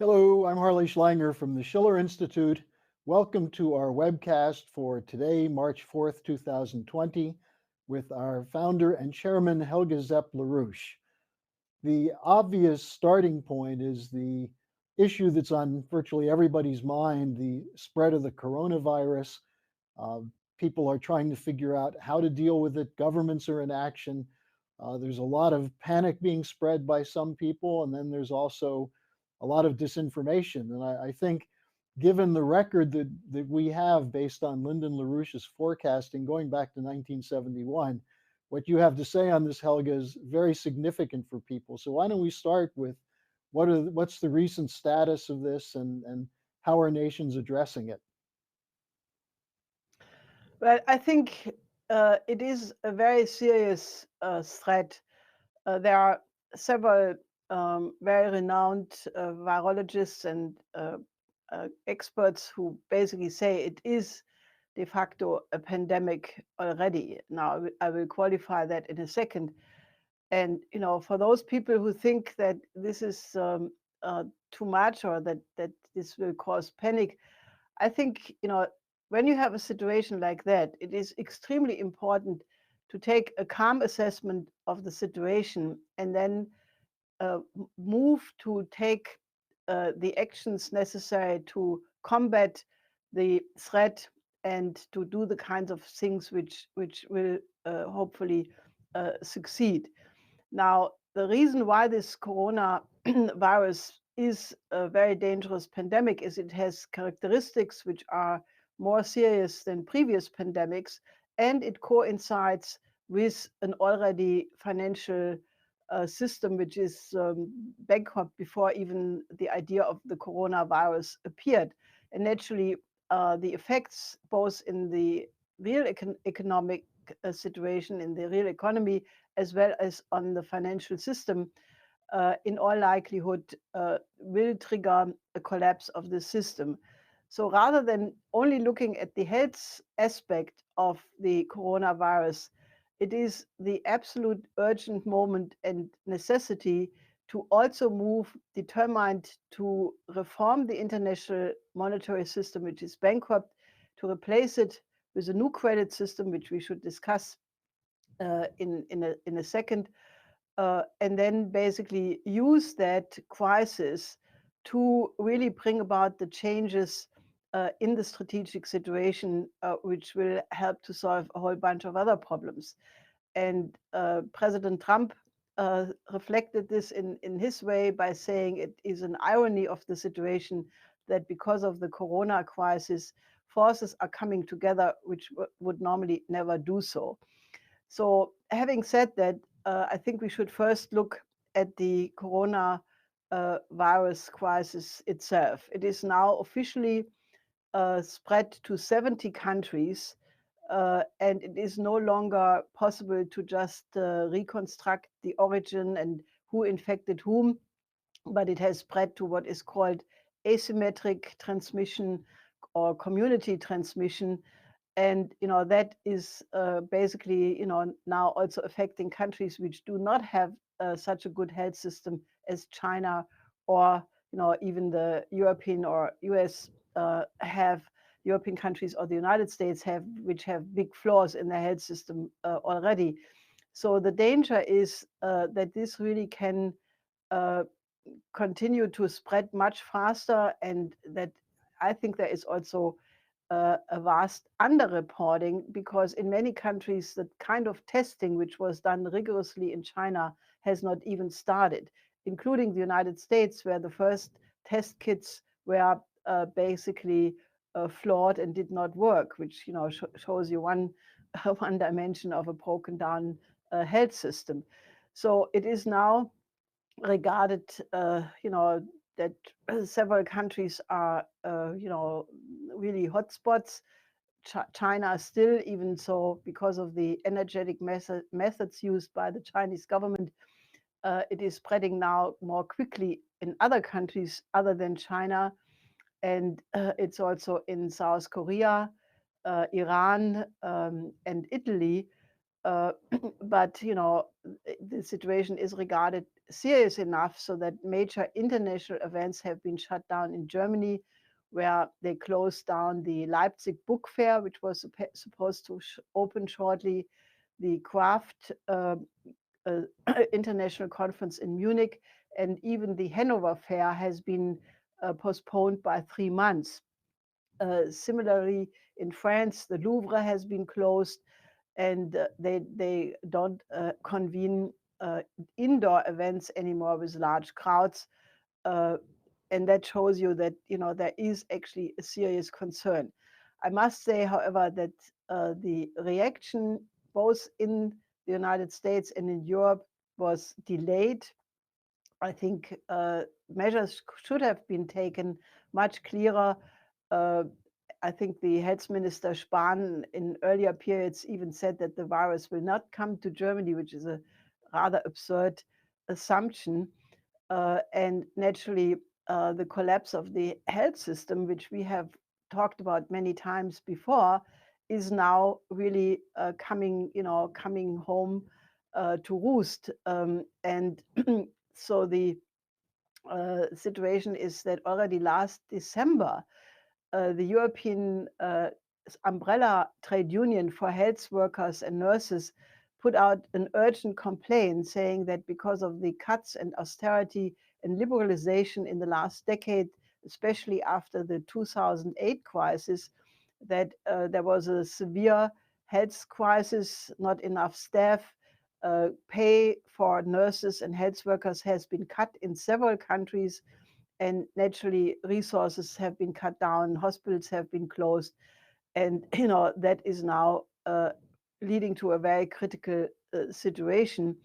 Hello, I'm Harley Schlanger from the Schiller Institute. Welcome to our webcast for today, March 4th, 2020, with our founder and chairman, Helga Zepp LaRouche. The obvious starting point is the issue that's on virtually everybody's mind, the spread of the coronavirus. Uh, People are trying to figure out how to deal with it. Governments are in action. There's a lot of panic being spread by some people, and then there's also a lot of disinformation. And I think, given the record that we have based on Lyndon LaRouche's forecasting going back to 1971, what you have to say on this, Helga, is very significant for people. So why don't we start with what's the recent status of this and how are nations addressing it? Well, I think it is a very serious threat. There are several very renowned virologists and experts who basically say it is de facto a pandemic already. Now, I will qualify that in a second. And for those people who think that this is too much or that this will cause panic, I think, when you have a situation like that, it is extremely important to take a calm assessment of the situation and then move to take the actions necessary to combat the threat and to do the kinds of things which will hopefully succeed. Now, the reason why this corona virus is a very dangerous pandemic is it has characteristics which are more serious than previous pandemics, and it coincides with an already financial system which is bankrupt before even the idea of the coronavirus appeared. And naturally, the effects both in the real economic situation, in the real economy, as well as on the financial system, in all likelihood, will trigger a collapse of the system. So rather than only looking at the health aspect of the coronavirus, it is the absolute urgent moment and necessity to also move determined to reform the international monetary system, which is bankrupt, to replace it with a new credit system, which we should discuss in a second, and then basically use that crisis to really bring about the changes in the strategic situation, which will help to solve a whole bunch of other problems. And President Trump reflected this in his way by saying it is an irony of the situation that because of the corona crisis, forces are coming together which would normally never do so. So, having said that, I think we should first look at the corona virus crisis itself. It is now officially spread to 70 countries, and it is no longer possible to just reconstruct the origin and who infected whom, but it has spread to what is called asymmetric transmission or community transmission. And that is basically now also affecting countries which do not have such a good health system as China, or even the European or US have European countries, or the United States have, which have big flaws in their health system already. So the danger is that this really can uh, continue to spread much faster, and that I think there is also a vast underreporting, because in many countries the kind of testing which was done rigorously in China has not even started, including the United States, where the first test kits were basically flawed and did not work, which shows you one one dimension of a broken down health system. So it is now regarded, that several countries are, really hotspots. China still, even so, because of the energetic methods used by the Chinese government, it is spreading now more quickly in other countries other than China. And it's also in South Korea, Iran, and Italy. Uh, but the situation is regarded serious enough so that major international events have been shut down in Germany, where they closed down the Leipzig Book Fair, which was supposed to open shortly, the Craft International Conference in Munich, and even the Hanover Fair has been postponed by 3 months. Similarly, in France, the Louvre has been closed, and they don't convene indoor events anymore with large crowds. And that shows you that, you know, there is actually a serious concern. I must say, however, that the reaction both in the United States and in Europe was delayed. I think measures should have been taken much clearer. I think the health minister Spahn in earlier periods even said that the virus will not come to Germany, which is a rather absurd assumption. And naturally, the collapse of the health system, which we have talked about many times before, is now really coming home to roost. And so the situation is that already last December, the European umbrella trade union for health workers and nurses put out an urgent complaint saying that because of the cuts and austerity and liberalization in the last decade, especially after the 2008 crisis, that there was a severe health crisis, not enough staff, pay for nurses and health workers has been cut in several countries, and naturally resources have been cut down, hospitals have been closed, and you know that is now leading to a very critical situation.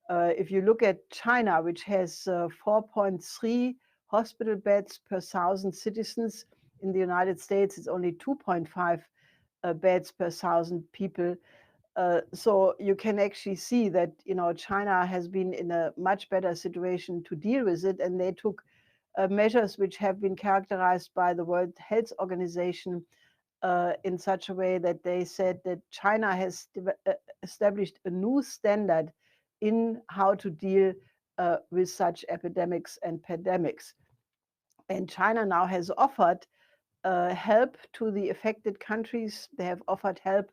If you look at China, which has 4.3 hospital beds per 1,000 citizens, in the United States it's only 2.5 beds per 1,000 people. So you can actually see that, you know, China has been in a much better situation to deal with it, and they took measures which have been characterized by the World Health Organization in such a way that they said that China has established a new standard in how to deal with such epidemics and pandemics. And China now has offered help to the affected countries. They have offered help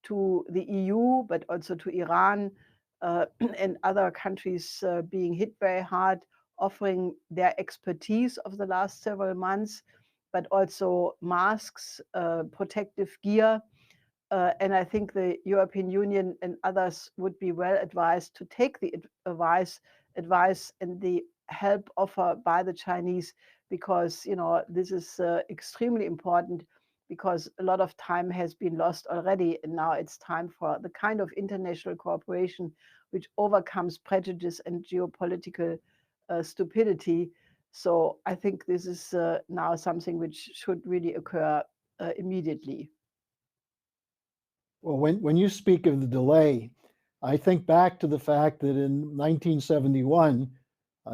to the EU, but also to Iran and other countries being hit very hard, offering their expertise of the last several months, but also masks, protective gear. And I think the European Union and others would be well advised to take the advice and the help offered by the Chinese, because, you know, this is extremely important, because a lot of time has been lost already, and now it's time for the kind of international cooperation which overcomes prejudice and geopolitical stupidity. So I think this is now something which should really occur immediately. Well, when you speak of the delay, I think back to the fact that in 1971,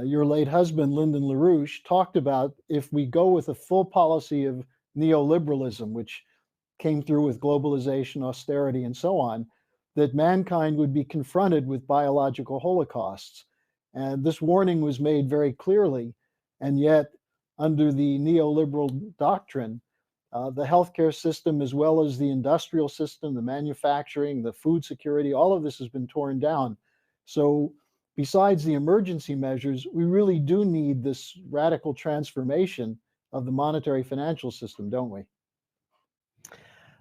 your late husband, Lyndon LaRouche, talked about if we go with a full policy of neoliberalism, which came through with globalization, austerity, and so on, that mankind would be confronted with biological holocausts. And this warning was made very clearly. And yet, under the neoliberal doctrine, the healthcare system, as well as the industrial system, the manufacturing, the food security, all of this has been torn down. So besides the emergency measures, we really do need this radical transformation of the monetary financial system, don't we?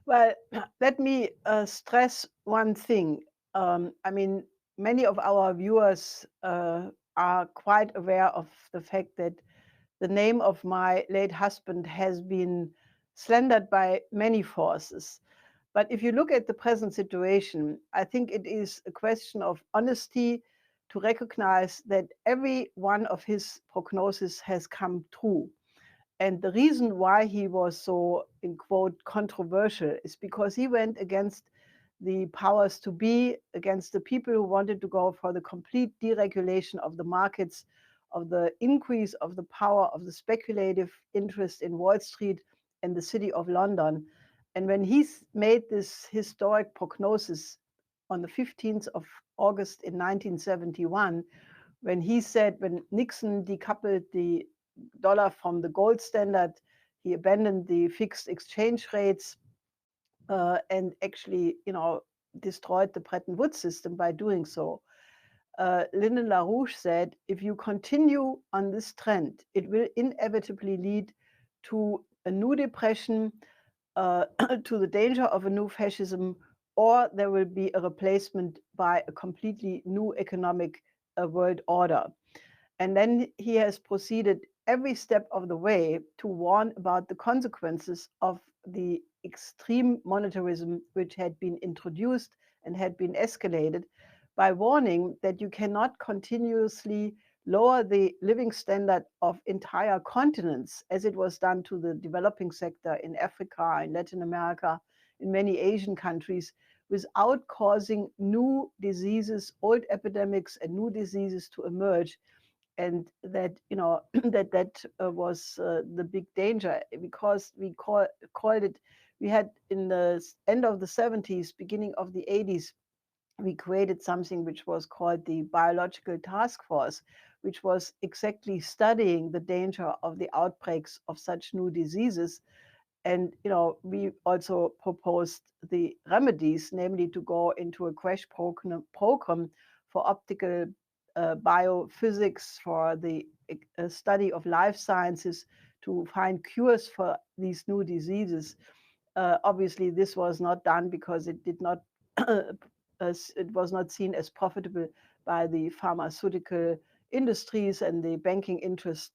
Well, let me stress one thing. I mean, many of our viewers are quite aware of the fact that the name of my late husband has been slandered by many forces. But if you look at the present situation, I think it is a question of honesty to recognize that every one of his prognoses has come true. And the reason why he was so, in quote, controversial is because he went against the powers to be, against the people who wanted to go for the complete deregulation of the markets, of the increase of the power of the speculative interest in Wall Street and the City of London. And when he's made this historic prognosis on the 15th of August in 1971, when he said, when Nixon decoupled the dollar from the gold standard, he abandoned the fixed exchange rates and actually, destroyed the Bretton Woods system by doing so. Lyndon LaRouche said, if you continue on this trend, it will inevitably lead to a new depression, to the danger of a new fascism, or there will be a replacement by a completely new economic world order. And then he has proceeded every step of the way to warn about the consequences of the extreme monetarism which had been introduced and had been escalated, by warning that you cannot continuously lower the living standard of entire continents, as it was done to the developing sector in Africa, in Latin America, in many Asian countries, without causing new diseases, old epidemics and new diseases to emerge. And that, that was the big danger, because we called it, we had in the end of the 70s, beginning of the 80s, we created something which was called the Biological Task Force, which was exactly studying the danger of the outbreaks of such new diseases. And we also proposed the remedies, namely to go into a crash program for optical biophysics, for the study of life sciences, to find cures for these new diseases. Obviously, this was not done because it did not it was not seen as profitable by the pharmaceutical industries and the banking interest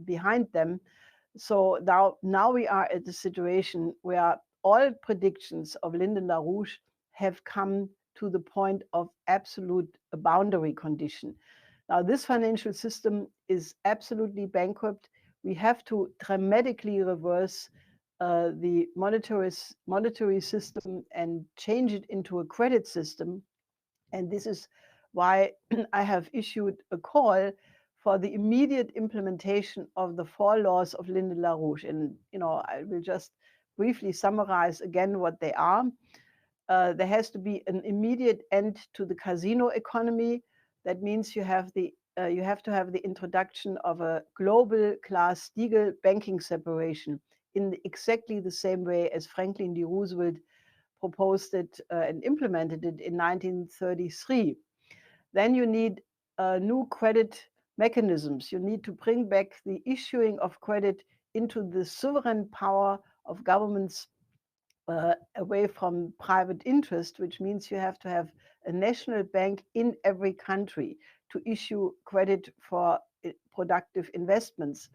behind them. So now we are at the situation where all predictions of Lyndon LaRouche have come to the point of absolute boundary condition. Now, this financial system is absolutely bankrupt. We have to dramatically reverse the monetary system and change it into a credit system. And this is why I have issued a call for the immediate implementation of the 4 laws of Lyndon LaRouche. And I will just briefly summarize again what they are. There has to be an immediate end to the casino economy. That means you have to have the introduction of a global Glass-Steagall banking separation in exactly the same way as Franklin D. Roosevelt proposed it and implemented it in 1933. Then you need new credit mechanisms. You need to bring back the issuing of credit into the sovereign power of governments, away from private interest, which means you have to have a national bank in every country to issue credit for productive investments.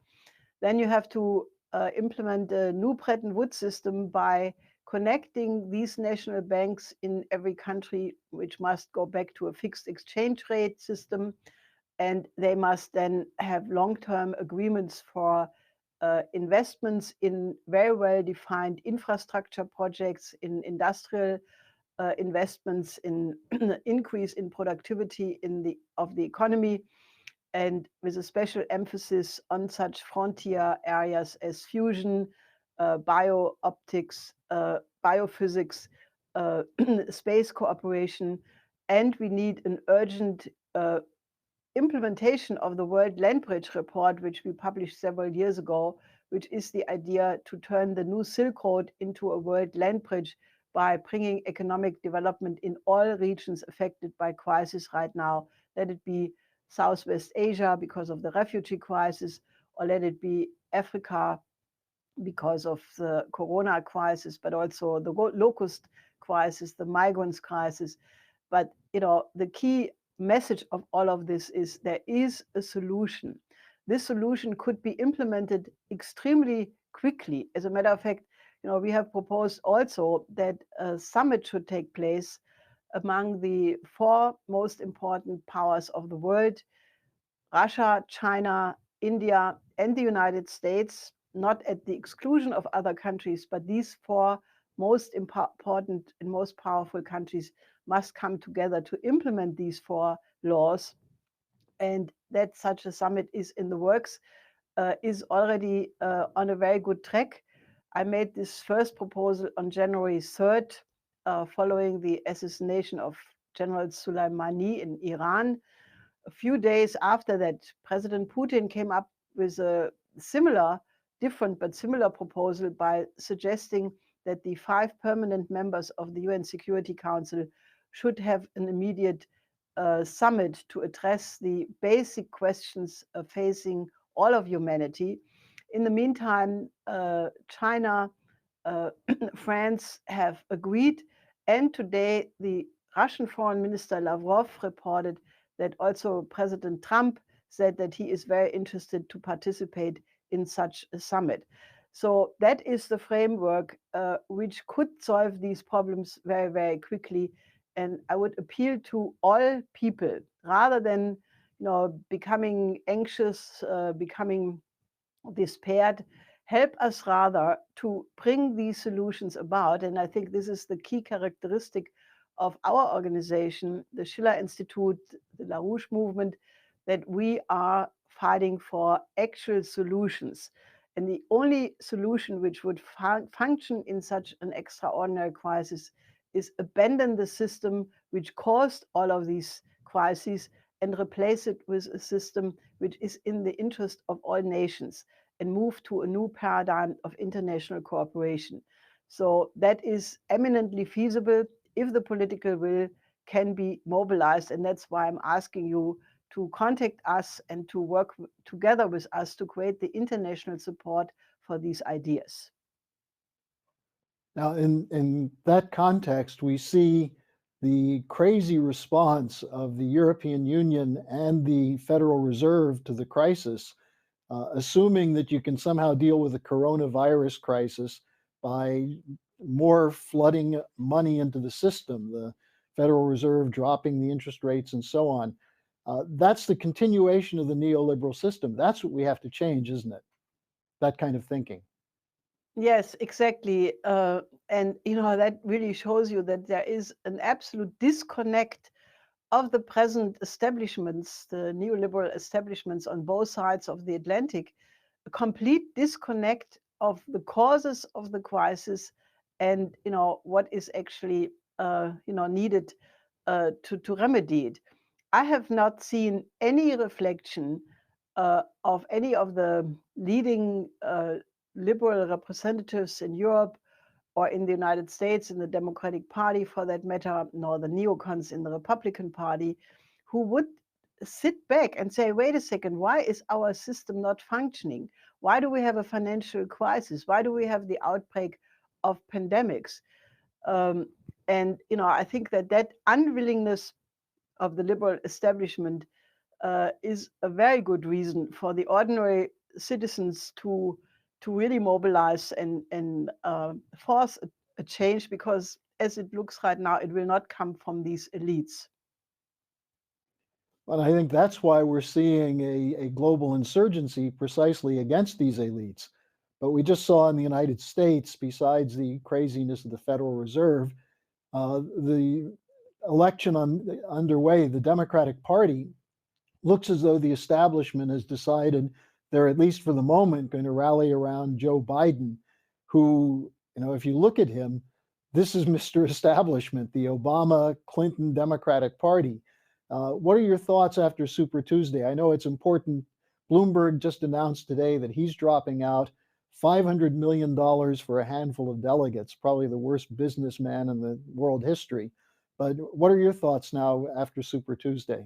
Then you have to implement a new Bretton Woods system by connecting these national banks in every country, which must go back to a fixed exchange rate system. And they must then have long-term agreements for investments in very well-defined infrastructure projects, in industrial investments, in increase in productivity of the economy, and with a special emphasis on such frontier areas as fusion, bio-optics, biophysics, space cooperation. And we need an urgent implementation of the World Land Bridge report, which we published several years ago, which is the idea to turn the new Silk Road into a world land bridge by bringing economic development in all regions affected by crisis right now. Let it be Southwest Asia because of the refugee crisis, or let it be Africa because of the corona crisis, but also the locust crisis, the migrants crisis. But the key message of all of this is there is a solution. This solution could be implemented extremely quickly. As a matter of fact, we have proposed also that a summit should take place among the 4 most important powers of the world: Russia, China, India, and the United States, not at the exclusion of other countries, but these 4 most important and most powerful countries must come together to implement these 4 laws. And that such a summit is in the works, is already on a very good track. I made this first proposal on January 3rd, following the assassination of General Soleimani in Iran. A few days after that, President Putin came up with a similar, different but similar proposal by suggesting that the 5 permanent members of the UN Security Council should have an immediate summit to address the basic questions facing all of humanity. In the meantime, China, France have agreed, and today the Russian Foreign Minister Lavrov reported that also President Trump said that he is very interested to participate in such a summit. So that is the framework which could solve these problems very, very quickly. And I would appeal to all people, rather than becoming anxious, becoming despaired, help us rather to bring these solutions about. And I think this is the key characteristic of our organization, the Schiller Institute, the LaRouche movement, that we are fighting for actual solutions. And the only solution which would function in such an extraordinary crisis is abandon the system which caused all of these crises and replace it with a system which is in the interest of all nations, and move to a new paradigm of international cooperation. So that is eminently feasible if the political will can be mobilized. And that's why I'm asking you to contact us and to work together with us to create the international support for these ideas. Now, in that context, we see the crazy response of the European Union and the Federal Reserve to the crisis, assuming that you can somehow deal with the coronavirus crisis by more flooding money into the system, the Federal Reserve dropping the interest rates and so on. That's the continuation of the neoliberal system. That's what we have to change, isn't it? That kind of thinking. Yes, exactly. And that really shows you that there is an absolute disconnect of the present establishments, the neoliberal establishments on both sides of the Atlantic, a complete disconnect of the causes of the crisis and what is actually needed to remedy it. I have not seen any reflection of any of the leading liberal representatives in Europe or in the United States, in the Democratic Party for that matter, nor the neocons in the Republican Party, who would sit back and say, wait a second, why is our system not functioning? Why do we have a financial crisis? Why do we have the outbreak of pandemics? And I think that unwillingness of the liberal establishment is a very good reason for the ordinary citizens to really mobilize and force a change, because as it looks right now, it will not come from these elites. Well, I think that's why we're seeing a global insurgency precisely against these elites. But we just saw in the United States, besides the craziness of the Federal Reserve, the election underway, the Democratic Party looks as though the establishment has decided they're, at least for the moment, going to rally around Joe Biden, who, if you look at him, this is Mr. Establishment, the Obama-Clinton Democratic Party. What are your thoughts after Super Tuesday? I know it's important. Bloomberg just announced today that he's dropping out $500 million for a handful of delegates, probably the worst businessman in the world history. But what are your thoughts now after Super Tuesday?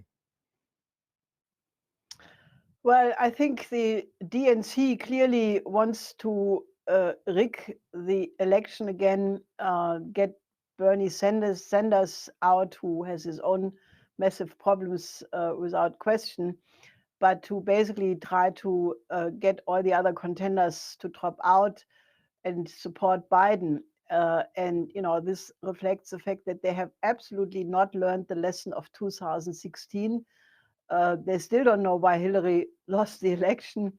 Well, I think the DNC clearly wants to rig the election again, get Bernie Sanders out, who has his own massive problems without question, but to basically try to get all the other contenders to drop out and support Biden. And this reflects the fact that they have absolutely not learned the lesson of 2016. They still don't know why Hillary lost the election.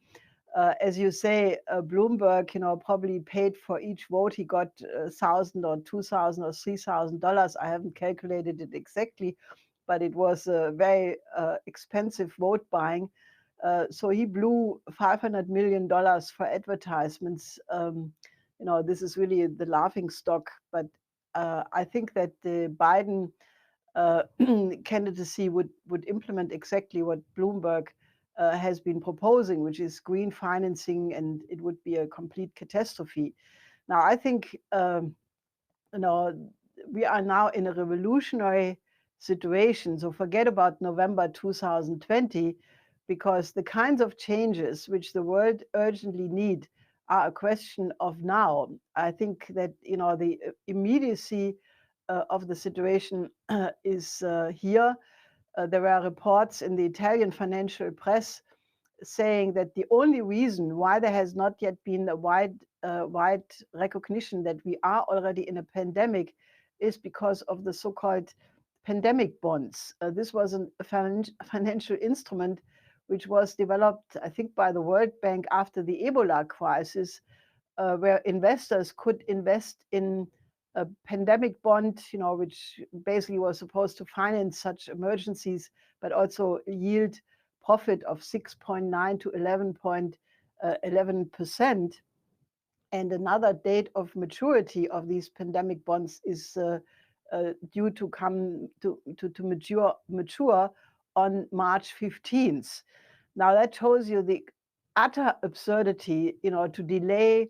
As you say, Bloomberg, probably paid for each vote he got $1,000 or $2,000 or $3,000. I haven't calculated it exactly, but it was a very expensive vote buying. So he blew $500 million for advertisements. This is really the laughing stock. But I think that the Biden candidacy would implement exactly what Bloomberg has been proposing, which is green financing, and it would be a complete catastrophe. Now, I think we are now in a revolutionary situation. So forget about November 2020, because the kinds of changes which the world urgently need are a question of now. I think that the immediacy of the situation is here. There were reports in the Italian financial press saying that the only reason why there has not yet been a wide recognition that we are already in a pandemic is because of the so-called pandemic bonds. This was a financial instrument which was developed, I think, by the World Bank after the Ebola crisis, where investors could invest in a pandemic bond, which basically was supposed to finance such emergencies, but also yield profit of 6.9 to 11%. And another date of maturity of these pandemic bonds is due to come to mature on March 15th. Now that shows you the utter absurdity, to delay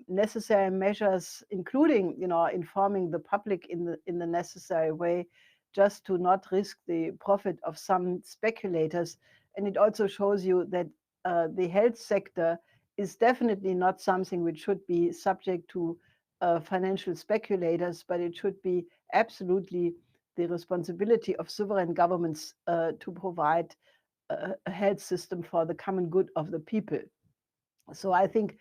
necessary measures, including, informing the public in the necessary way, just to not risk the profit of some speculators. And it also shows you that the health sector is definitely not something which should be subject to financial speculators, but it should be absolutely the responsibility of sovereign governments to provide a health system for the common good of the people. So I think,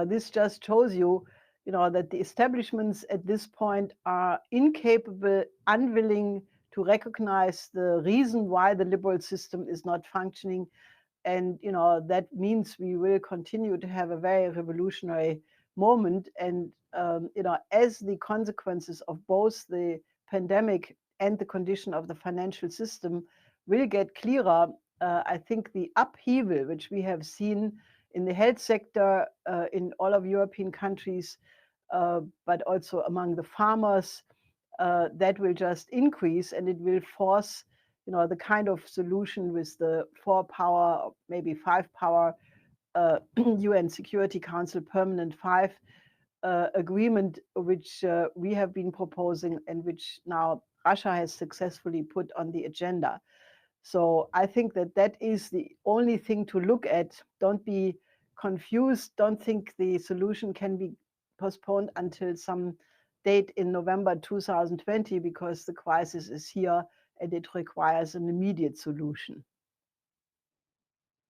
this just shows you, that the establishments at this point are incapable, unwilling to recognize the reason why the liberal system is not functioning. And, that means we will continue to have a very revolutionary moment. And, as the consequences of both the pandemic and the condition of the financial system will get clearer, I think the upheaval which we have seen in the health sector in all of European countries, but also among the farmers, that will just increase, and it will force the kind of solution with the 4-power, maybe 5-power UN Security Council Permanent 5 agreement, which we have been proposing and which now Russia has successfully put on the agenda. So I think that is the only thing to look at. Don't be confused. Don't think the solution can be postponed until some date in November 2020, because the crisis is here and it requires an immediate solution.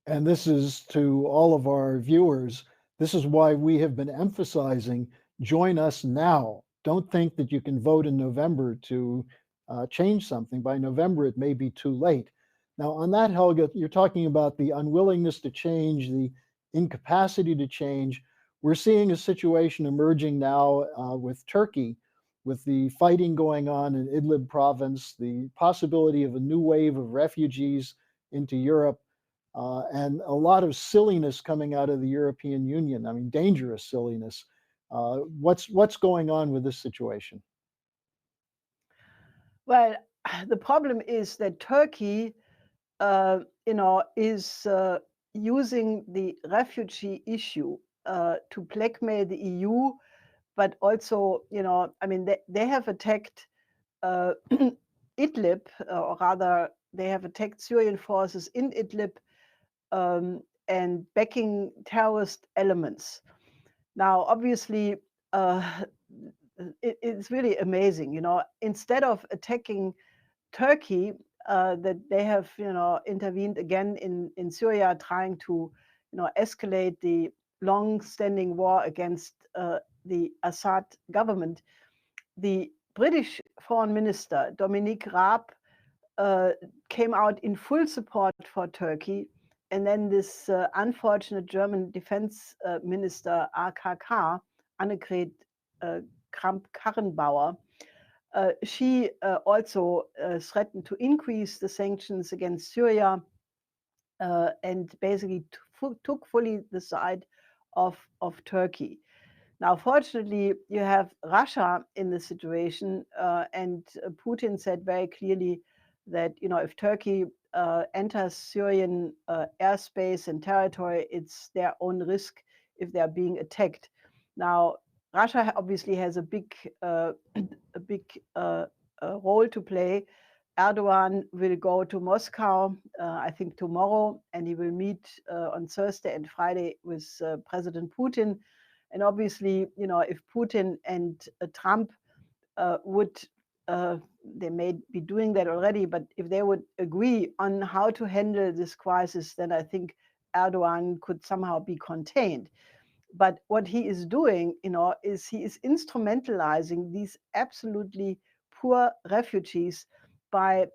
And this is to all of our viewers. This is why we have been emphasizing join us now. Don't think that you can vote in November to change something. By November, it may be too late. Now, on that, Helga, you're talking about the unwillingness to change, the incapacity to change. We're seeing a situation emerging now with Turkey, with the fighting going on in Idlib province, the possibility of a new wave of refugees into Europe, and a lot of silliness coming out of the European Union. I mean, dangerous silliness. What's going on with this situation? Well, the problem is that Turkey, is using the refugee issue to blackmail the EU, but also, they have attacked Idlib, or rather, they have attacked Syrian forces in Idlib and backing terrorist elements. Now, obviously, it's really amazing, instead of attacking Turkey, that they have, intervened again in Syria, trying to, escalate the long-standing war against the Assad government. The British Foreign Minister, Dominic Raab, came out in full support for Turkey. And then this unfortunate German defense minister, AKK, Annegret Kramp-Karrenbauer, she also threatened to increase the sanctions against Syria and basically took fully the side of Turkey. Now, fortunately, you have Russia in the situation, and Putin said very clearly that if Turkey enters Syrian airspace and territory, it's their own risk if they are being attacked. Now, Russia obviously has a big role to play. Erdogan will go to Moscow, I think tomorrow, and he will meet on Thursday and Friday with President Putin. And obviously, if Putin and Trump would, they may be doing that already, but if they would agree on how to handle this crisis, then I think Erdogan could somehow be contained. But what he is doing, is he is instrumentalizing these absolutely poor refugees by,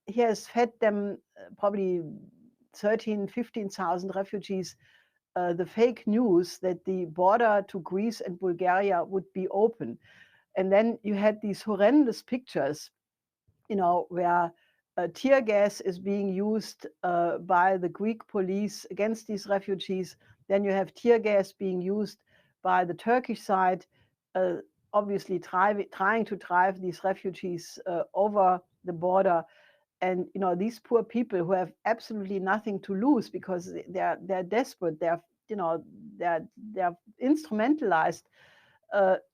he has fed them probably 15,000 refugees the fake news that the border to Greece and Bulgaria would be open. And then you had these horrendous pictures, where tear gas is being used by the Greek police against these refugees. Then you have tear gas being used by the Turkish side, obviously trying to drive these refugees over the border. And these poor people who have absolutely nothing to lose because they're desperate, they're instrumentalized.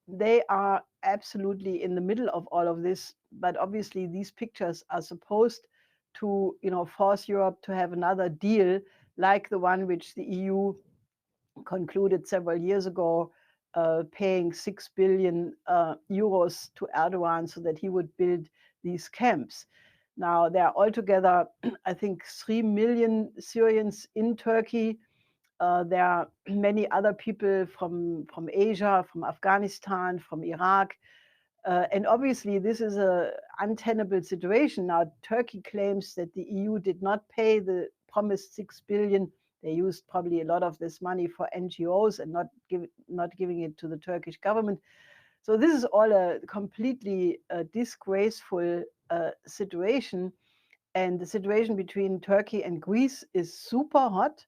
They are absolutely in the middle of all of this. But obviously, these pictures are supposed to, force Europe to have another deal like the one which the EU concluded several years ago, paying 6 billion euros to Erdogan so that he would build these camps. Now, there are altogether, I think, 3 million Syrians in Turkey. There are many other people from Asia, from Afghanistan, from Iraq. And obviously, this is an untenable situation. Now, Turkey claims that the EU did not pay the promised 6 billion. They used probably a lot of this money for NGOs and not giving it to the Turkish government. So this is all a completely disgraceful situation. And the situation between Turkey and Greece is super hot.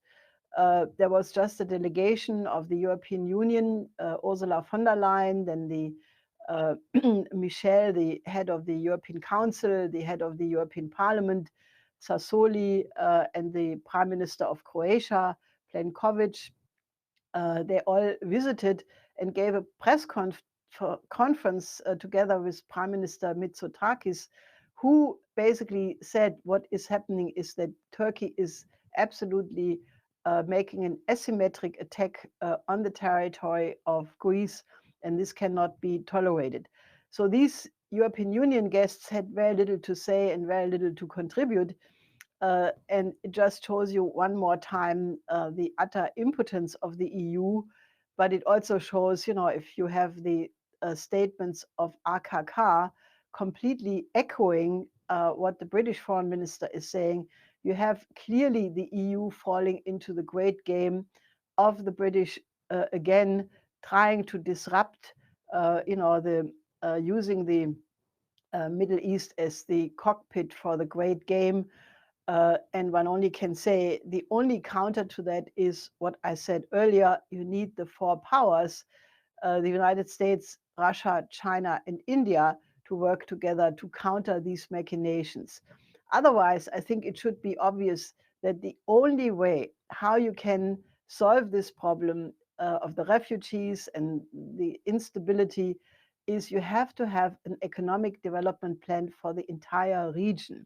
There was just a delegation of the European Union, Ursula von der Leyen, then the Michel, the head of the European Council, the head of the European Parliament, Sassoli, and the Prime Minister of Croatia, Plenković. They all visited and gave a press conference together with Prime Minister Mitsotakis, who basically said what is happening is that Turkey is absolutely making an asymmetric attack on the territory of Greece, and this cannot be tolerated. So these European Union guests had very little to say and very little to contribute. And it just shows you one more time the utter impotence of the EU. But it also shows, if you have the statements of AKK completely echoing what the British foreign minister is saying, you have clearly the EU falling into the great game of the British again, trying to disrupt, using the Middle East as the cockpit for the great game. And one only can say the only counter to that is what I said earlier. You need the four powers, the United States, Russia, China, and India, to work together to counter these machinations. Otherwise, I think it should be obvious that the only way how you can solve this problem of the refugees and the instability is you have to have an economic development plan for the entire region.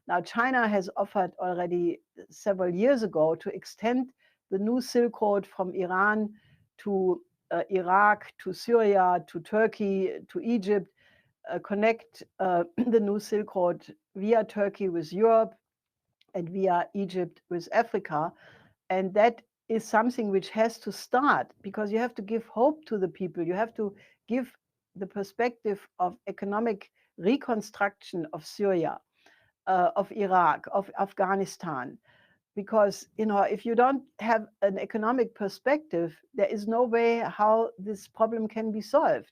Now, China has offered already several years ago to extend the new Silk Road from Iran to Iraq, to Syria, to Turkey, to Egypt, connect the new Silk Road via Turkey with Europe and via Egypt with Africa. And that is something which has to start, because you have to give hope to the people. You have to give the perspective of economic reconstruction of Syria, of Iraq, of Afghanistan. Because, if you don't have an economic perspective, there is no way how this problem can be solved.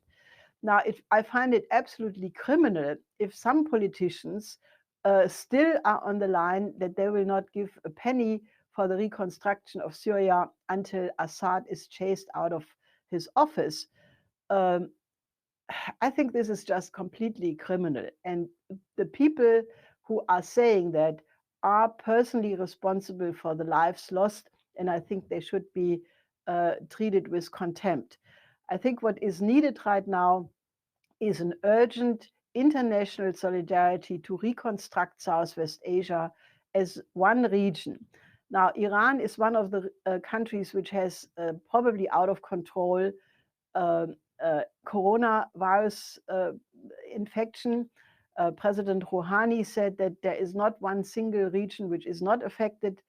Now, I find it absolutely criminal if some politicians still are on the line that they will not give a penny for the reconstruction of Syria until Assad is chased out of his office, um, I think this is just completely criminal. And the people who are saying that are personally responsible for the lives lost, and I think they should be treated with contempt. I think what is needed right now is an urgent international solidarity to reconstruct Southwest Asia as one region. Now, Iran is one of the countries which has probably out of control uh, coronavirus infection. President Rouhani said that there is not one single region which is not affected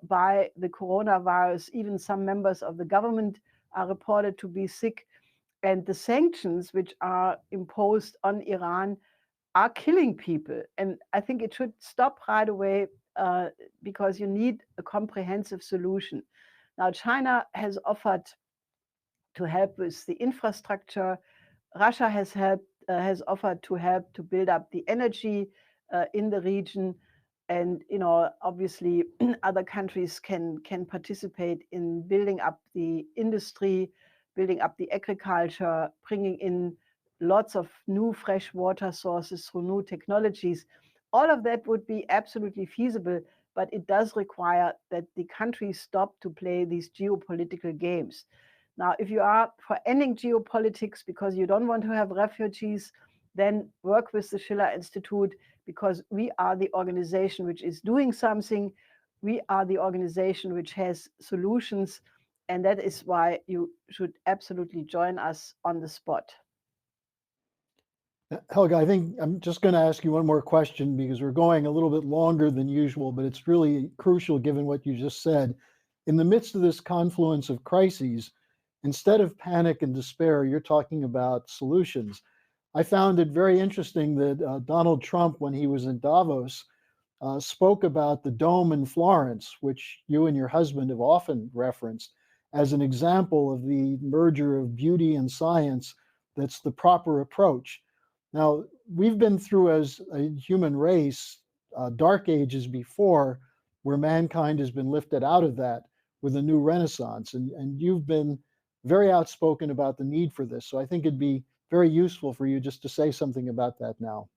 by the coronavirus. Even some members of the government are reported to be sick. And the sanctions which are imposed on Iran are killing people. And I think it should stop right away because you need a comprehensive solution. Now, China has offered to help with the infrastructure. Russia has offered to help to build up the energy in the region, and obviously other countries can participate in building up the industry, building up the agriculture, bringing in lots of new fresh water sources through new technologies. All of that would be absolutely feasible, but it does require that the countries stop to play these geopolitical games. Now, if you are for ending geopolitics because you don't want to have refugees, then work with the Schiller Institute, because we are the organization which is doing something. We are the organization which has solutions, and that is why you should absolutely join us on the spot. Helga, I think I'm just going to ask you one more question because we're going a little bit longer than usual, but it's really crucial given what you just said. In the midst of this confluence of crises, instead of panic and despair, you're talking about solutions. I found it very interesting that Donald Trump, when he was in Davos, spoke about the dome in Florence, which you and your husband have often referenced as an example of the merger of beauty and science that's the proper approach. Now, we've been through as a human race dark ages before where mankind has been lifted out of that with a new renaissance. And you've been very outspoken about the need for this. So I think it'd be very useful for you just to say something about that now.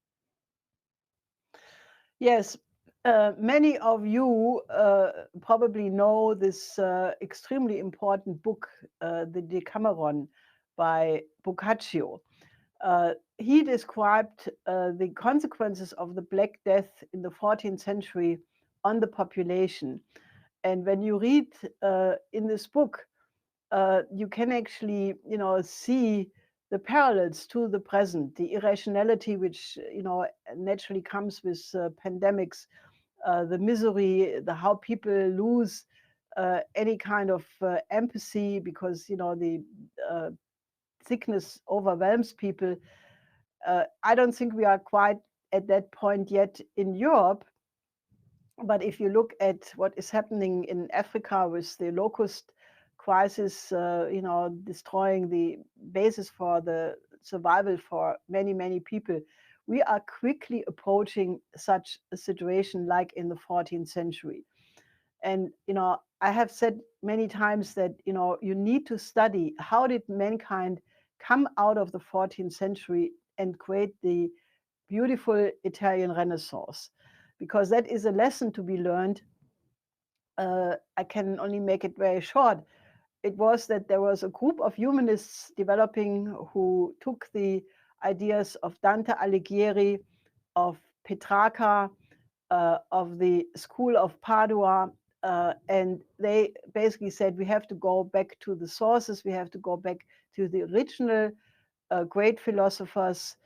Yes, many of you probably know this extremely important book, The Decameron by Boccaccio. He described the consequences of the Black Death in the 14th century on the population. And when you read in this book, you can actually, see the parallels to the present, the irrationality which, naturally comes with pandemics, the misery, how people lose any kind of empathy because, the sickness overwhelms people. I don't think we are quite at that point yet in Europe. But if you look at what is happening in Africa with the locust crisis, destroying the basis for the survival for many, many people, we are quickly approaching such a situation like in the 14th century. And, I have said many times that, you need to study how did mankind come out of the 14th century and create the beautiful Italian Renaissance, because that is a lesson to be learned. I can only make it very short. It was that there was a group of humanists developing who took the ideas of Dante Alighieri, of Petrarca, of the school of Padua, and they basically said we have to go back to the sources, we have to go back to the original great philosophers,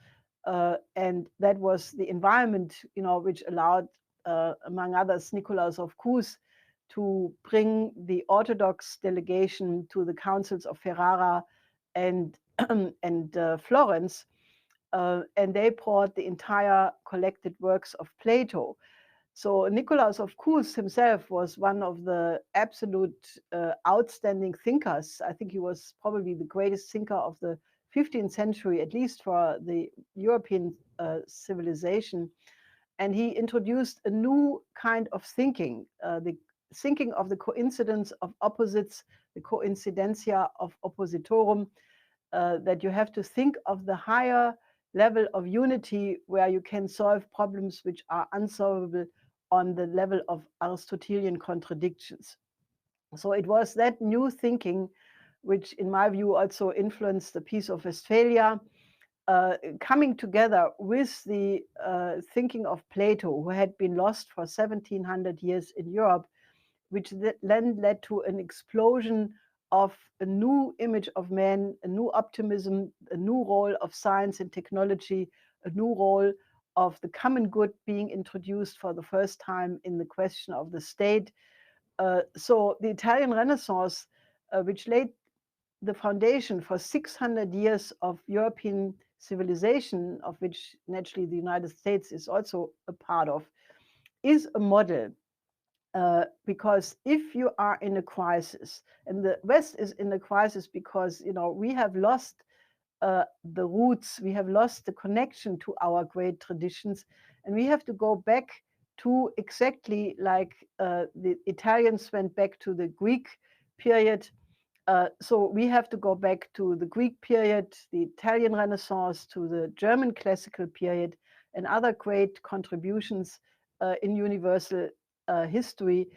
and that was the environment, which allowed, among others, Nicolaus of Cus to bring the Orthodox delegation to the councils of Ferrara and Florence, and they brought the entire collected works of Plato. So Nicolaus of Cus himself was one of the absolute outstanding thinkers. I think he was probably the greatest thinker of the 15th century, at least for the European civilization. And he introduced a new kind of thinking, the thinking of the coincidence of opposites, the coincidentia of oppositorum, that you have to think of the higher level of unity where you can solve problems which are unsolvable on the level of Aristotelian contradictions. So it was that new thinking which, in my view, also influenced the Peace of Westphalia, coming together with the thinking of Plato, who had been lost for 1700 years in Europe, which then led to an explosion of a new image of man, a new optimism, a new role of science and technology, a new role of the common good being introduced for the first time in the question of the state. So the Italian Renaissance, which laid the foundation for 600 years of European civilization, of which naturally the United States is also a part of, is a model. Because if you are in a crisis, and the West is in a crisis because, you know, we have lost the roots, we have lost the connection to our great traditions, and we have to go back to exactly like the Italians went back to the Greek period. So we have to go back to the Greek period, the Italian Renaissance, to the German classical period, and other great contributions in universal history,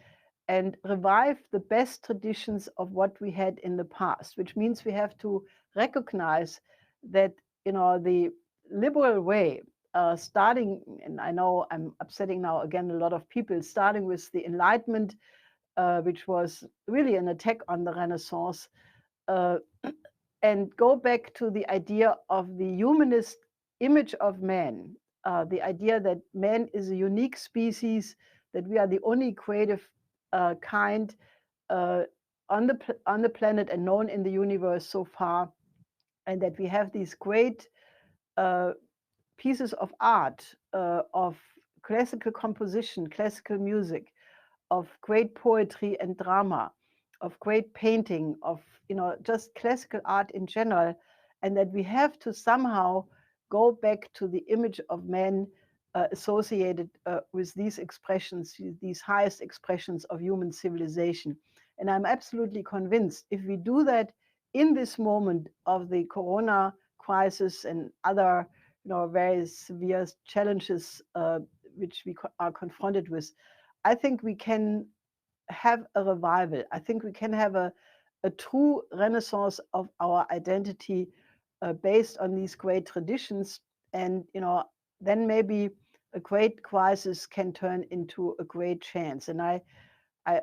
and revive the best traditions of what we had in the past, which means we have to recognize that, you know, the liberal way, starting, and I know I'm upsetting now again a lot of people, starting with the Enlightenment, which was really an attack on the Renaissance, and go back to the idea of the humanist image of man, the idea that man is a unique species, that we are the only creative kind on the planet and known in the universe so far, and that we have these great pieces of art, of classical composition, classical music, of great poetry and drama, of great painting, of, you know, just classical art in general, and that we have to somehow go back to the image of man associated with these expressions, these highest expressions of human civilization. And I'm absolutely convinced if we do that in this moment of the corona crisis and other, you know, very severe challenges which we are confronted with, I think we can have a revival. I think we can have a true renaissance of our identity based on these great traditions. And, you know, then maybe a great crisis can turn into a great chance. And I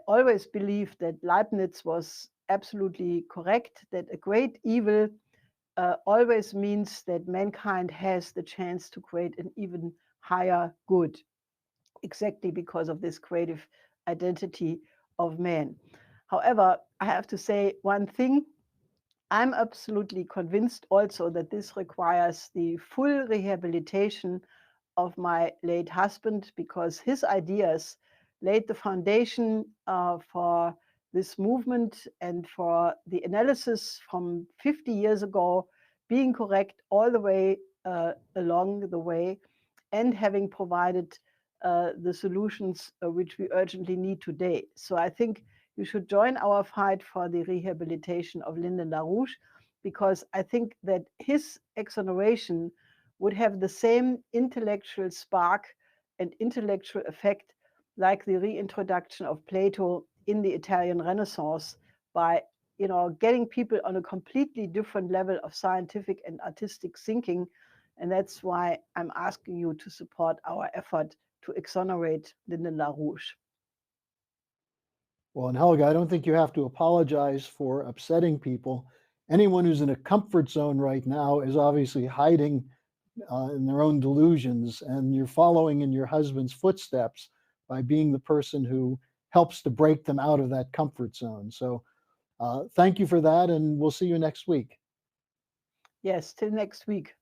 always believe that Leibniz was absolutely correct, that a great evil always means that mankind has the chance to create an even higher good, exactly because of this creative identity of man. However, I have to say one thing. I'm absolutely convinced also that this requires the full rehabilitation of my late husband, because his ideas laid the foundation for this movement and for the analysis from 50 years ago being correct all the way along the way, and having provided the solutions which we urgently need today. So I think you should join our fight for the rehabilitation of Lyndon LaRouche, because I think that his exoneration would have the same intellectual spark and intellectual effect like the reintroduction of Plato in the Italian Renaissance, by, you know, getting people on a completely different level of scientific and artistic thinking. And that's why I'm asking you to support our effort to exonerate Lyndon LaRouche. Well, and Helga, I don't think you have to apologize for upsetting people. Anyone who's in a comfort zone right now is obviously hiding in their own delusions, and you're following in your husband's footsteps by being the person who helps to break them out of that comfort zone. So thank you for that, and we'll see you next week. Yes, till next week.